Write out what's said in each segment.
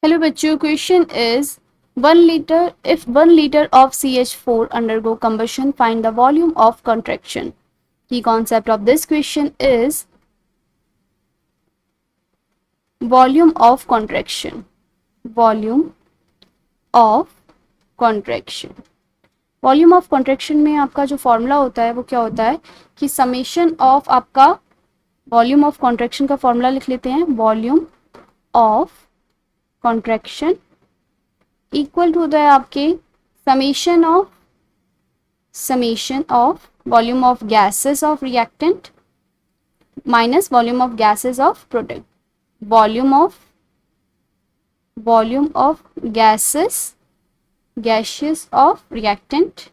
Hello बच्चों, question is 1 liter if 1 liter of CH4 undergo combustion, find the volume of contraction. Key concept of this question is volume of contraction. Volume of contraction. Volume of contraction में आपका जो formula होता है वो क्या होता है कि समेशन ऑफ आपका वॉल्यूम ऑफ कॉन्ट्रैक्शन का फॉर्मूला लिख लेते हैं. Volume of contraction equal to होता है आपके summation of volume of gases of reactant minus volume of gases of product. volume of gaseous of reactant,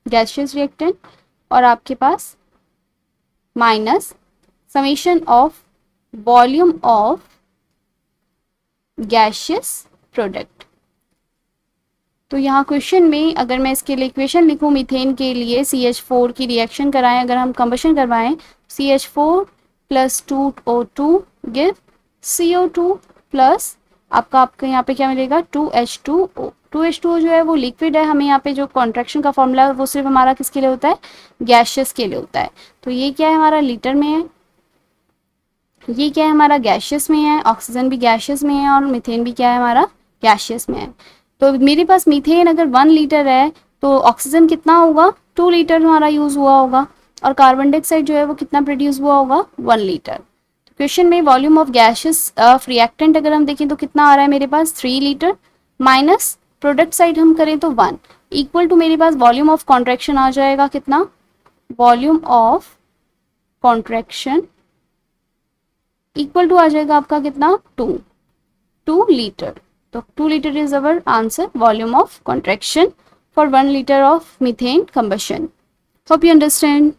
gaseous reactant, और आपके पास minus summation of volume of gaseous product. तो यहाँ question में अगर मैं इसके लिए इक्वेशन लिखूँ मीथेन के लिए CH4 की रिएक्शन कराएं, अगर हम कंबशन करवाएं CH4 plus 2O2 give CO2 plus आपका यहाँ पे क्या मिलेगा 2H2O. 2H2O जो है वो लिक्विड है. हमें यहाँ पे जो कॉन्ट्रैक्शन का फॉर्मूला है वो सिर्फ हमारा किसके लिए होता है, गैशियस के लिए होता है. तो ये क्या है हमारा लीटर में है, ये क्या है हमारा गैशियस में है. ऑक्सीजन भी गैशियस में है और मीथेन भी क्या है हमारा गैशियस में है. तो मेरे पास मीथेन अगर 1 लीटर है तो ऑक्सीजन कितना होगा, 2 लीटर हमारा यूज हुआ होगा, और कार्बन डाइऑक्साइड जो है वो कितना प्रोड्यूस हुआ होगा, 1 लीटर. क्वेश्चन में volume of gases of reactant अगर हम देखें तो कितना आ रहा है मेरे पास 3 लीटर, माइनस प्रोडक्ट साइड हम करें तो 1, इक्वल टू मेरे पास वॉल्यूम ऑफ कॉन्ट्रैक्शन आ जाएगा कितना, volume of contraction equal to आ जाएगा आपका कितना 2 लीटर. तो 2 लीटर is our answer, volume of contraction for 1 liter of methane combustion. Hope you understand.